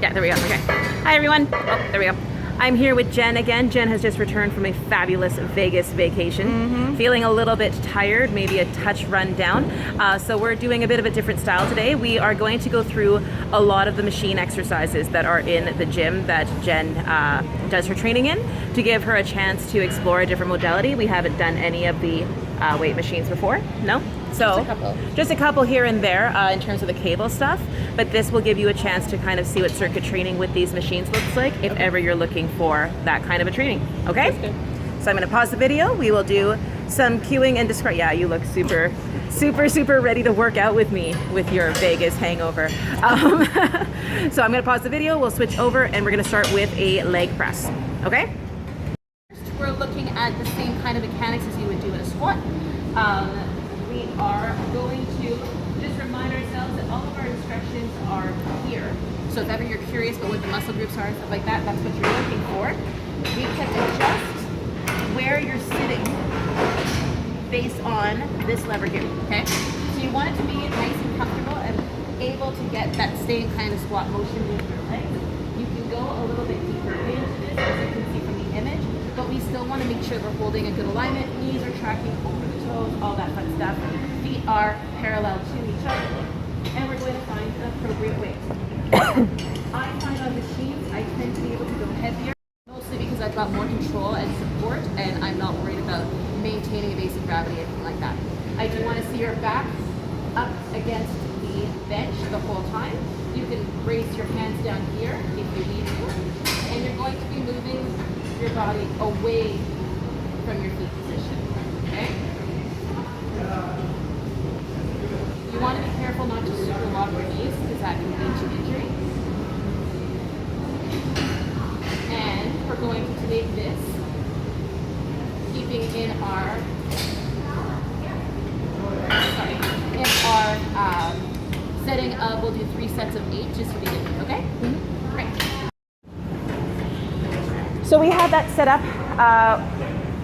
Yeah, there we go. Okay. Hi, everyone. Oh, there we go. I'm here with Jen again. Jen has just returned from a fabulous Vegas vacation. Feeling a little bit tired, maybe a touch run down. So we're doing a bit of a different style today. We are going to go through a lot of the machine exercises that are in the gym that Jen does her training in to give her a chance to explore a different modality. We haven't done any of the weight machines before. No? So just a couple here and there in terms of the cable stuff, but this will give you a chance to kind of see what circuit training with these machines looks like if ever you're looking for that kind of a training. Okay? So I'm going to pause the video. We will do some cueing and describe. Yeah, you look super ready to work out with me with your Vegas hangover. So I'm going to pause the video. We'll switch over and we're going to start with a leg press. Okay? First, we're looking at the same kind of mechanics as you would do in a squat. We are going to just remind ourselves that all of our instructions are here. So if ever you're curious about what the muscle groups are and stuff like that, that's what you're looking for. We can adjust where you're sitting based on this lever here, okay? So you want it to be nice and comfortable and able to get that same kind of squat motion with your legs. You can go a little bit deeper into this, as you can see from the image, but we still want to make sure we're holding a good alignment. Knees are tracking over the toes, all that fun stuff. Feet are parallel to each other. And we're going to find an appropriate weight. I find on machines, I tend to be able to go heavier, mostly because I've got more control and support, and I'm not worried about maintaining a base of gravity or anything like that. I do want to see your back up against the bench the whole time. You can raise your hands down here if you need to, and you're going to be moving your body away from your feet position, okay? You want to be careful not to super lock your knees because that can lead to injury. And we're going to take this, keeping in our, setting of, we'll do 3 sets of 8 just to begin with, okay? Great. So we have that set up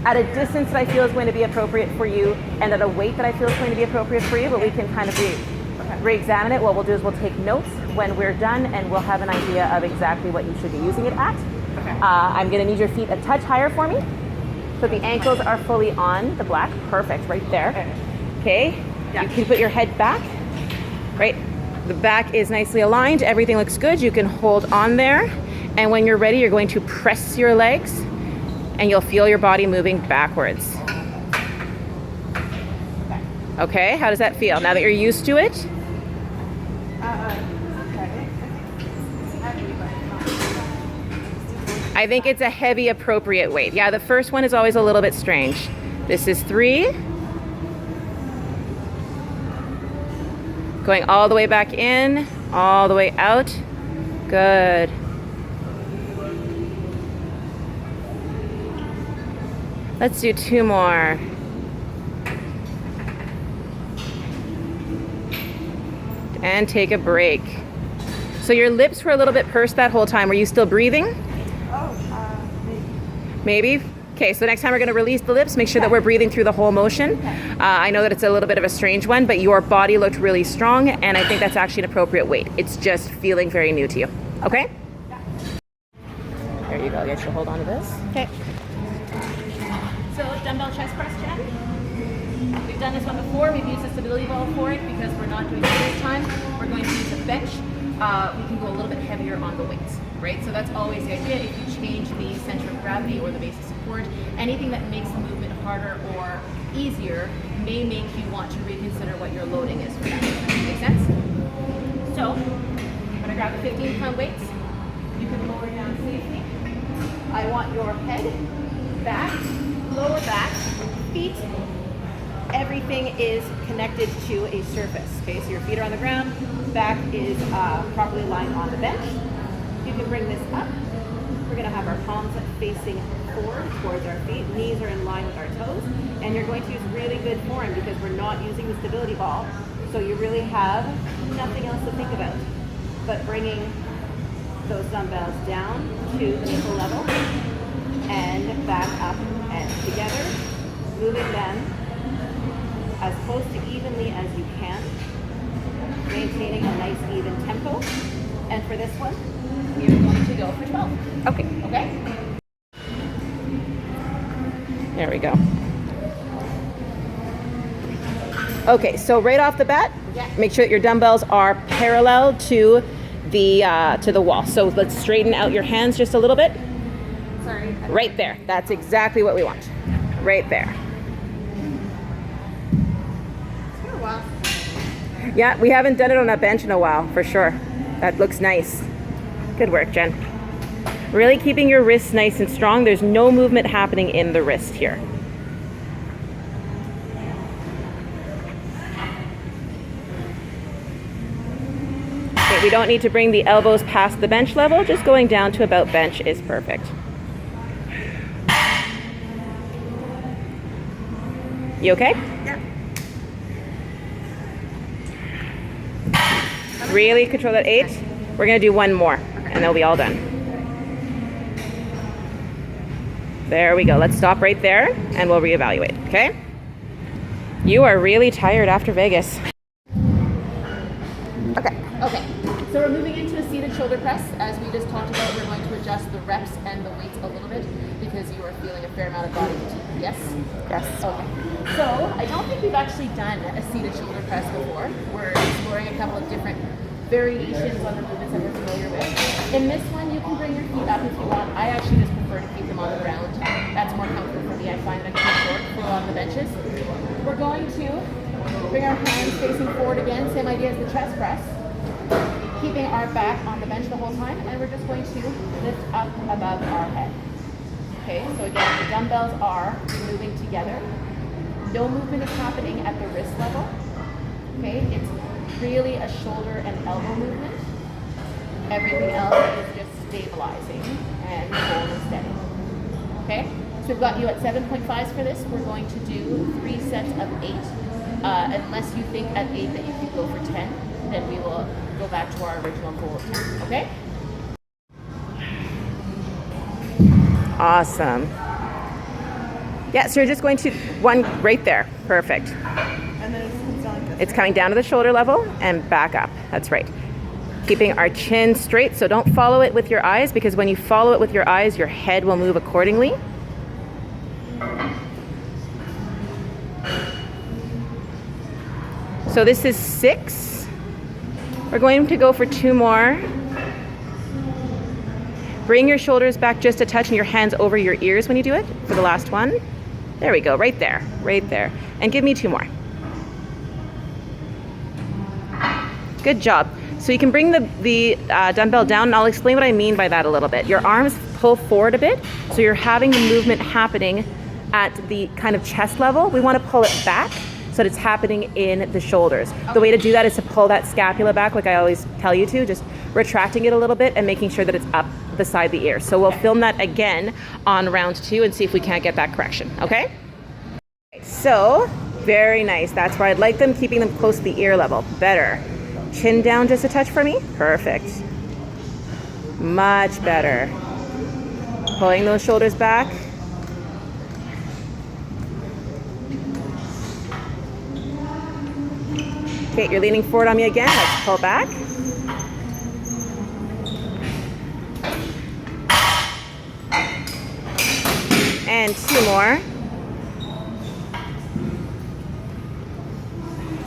at a distance that I feel is going to be appropriate for you and at a weight that I feel is going to be appropriate for you, but we can kind of re-examine it. What we'll do is we'll take notes when we're done and we'll have an idea of exactly what you should be using it at. Okay. I'm going to need your feet a touch higher for me. So the ankles are fully on the black. Perfect, right there. Okay, yeah. You can put your head back, right? The back is nicely aligned. Everything looks good. You can hold on there. And when you're ready, you're going to press your legs and you'll feel your body moving backwards. Okay, how does that feel now that you're used to it? I think it's a heavy, appropriate weight. Yeah, the first one is always a little bit strange. This is 3. Going all the way back in, all the way out. Good. Let's do 2 more. And take a break. So your lips were a little bit pursed that whole time. Were you still breathing? Maybe? Okay, so next time we're going to release the lips, make sure that we're breathing through the whole motion. I know that it's a little bit of a strange one, but your body looked really strong, and I think that's actually an appropriate weight. It's just feeling very new to you. Okay? There you go. Get your hold on to this. Okay. So dumbbell chest press, Jen. We've done this one before. We've used the stability ball for it because we're not doing it this time. We're going to use a bench. We can go a little bit heavier on the weights, right? So that's always the idea. If you change the center of gravity or the base of support, anything that makes the movement harder or easier may make you want to reconsider what your loading is for that. Make sense? So I'm going to grab the 15-pound weights. You can lower down safely. I want your head, back, lower back, feet. Everything is connected to a surface. Okay, so your feet are on the ground, back is properly aligned on the bench. You can bring this up. We're going to have our palms facing forward towards our feet. Knees are in line with our toes. And you're going to use really good form because we're not using the stability ball. So you really have nothing else to think about but bringing those dumbbells down to the ankle level and back up and together, moving them as close to evenly as you can, maintaining a nice even tempo. And for this one, we are going to go for 12. Okay. Okay? There we go. Okay, so right off the bat, make sure that your dumbbells are parallel to the wall. So let's straighten out your hands just a little bit. Sorry. Right there. That's exactly what we want. Right there. It's been a while. Yeah, we haven't done it on a bench in a while, for sure. That looks nice. Good work, Jen. Really keeping your wrists nice and strong. There's no movement happening in the wrist here. Okay, we don't need to bring the elbows past the bench level. Just going down to about bench is perfect. You okay? Yeah. Really control that 8. We're going to do one more, and they'll be all done. There we go. Let's stop right there, and we'll reevaluate, okay? You are really tired after Vegas. Okay. So we're moving into a seated shoulder press. As we just talked about, we're going to adjust the reps and the weights a little bit because you are feeling a fair amount of body fatigue. Yes? Yes. Okay. So I don't think we've actually done a seated shoulder press before. We're exploring a couple of different variations on the movements that we're familiar with. In this one, you can bring your feet up if you want. I actually just prefer to keep them on the ground. That's more comfortable for me. I find that I can short for on the benches. We're going to bring our hands facing forward again, same idea as the chest press. Keeping our back on the bench the whole time, and we're just going to lift up above our head. Okay, so again, the dumbbells are moving together. No movement is happening at the wrist level. Okay, it's really a shoulder and elbow movement. Everything else is just stabilizing and holding steady. Okay, so we've got you at 7.5s for this. We're going to do 3 sets of 8. Unless you think at 8 that you can go for 10, then we will go back to our original goal of 10. Okay? Awesome. Yeah, so you're just going to one right there. Perfect. And then it just comes down like this. It's coming down to the shoulder level and back up. That's right. Keeping our chin straight, so don't follow it with your eyes, because when you follow it with your eyes, your head will move accordingly. So this is 6. We're going to go for 2 more. Bring your shoulders back just a touch and your hands over your ears when you do it for the last one. There we go, right there, right there. And give me 2 more. Good job. So you can bring the dumbbell down, and I'll explain what I mean by that a little bit. Your arms pull forward a bit, so you're having the movement happening at the kind of chest level. We want to pull it back so that it's happening in the shoulders. The way to do that is to pull that scapula back, like I always tell you to, just retracting it a little bit and making sure that it's up beside the ear. So we'll film that again on round 2 and see if we can't get that correction, okay? So, very nice. That's where I'd like them, keeping them close to the ear level. Better. Chin down just a touch for me. Perfect. Much better. Pulling those shoulders back. Okay, you're leaning forward on me again. Let's pull back. And 2 more.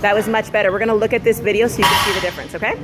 That was much better. We're going to look at this video so you can see the difference, okay?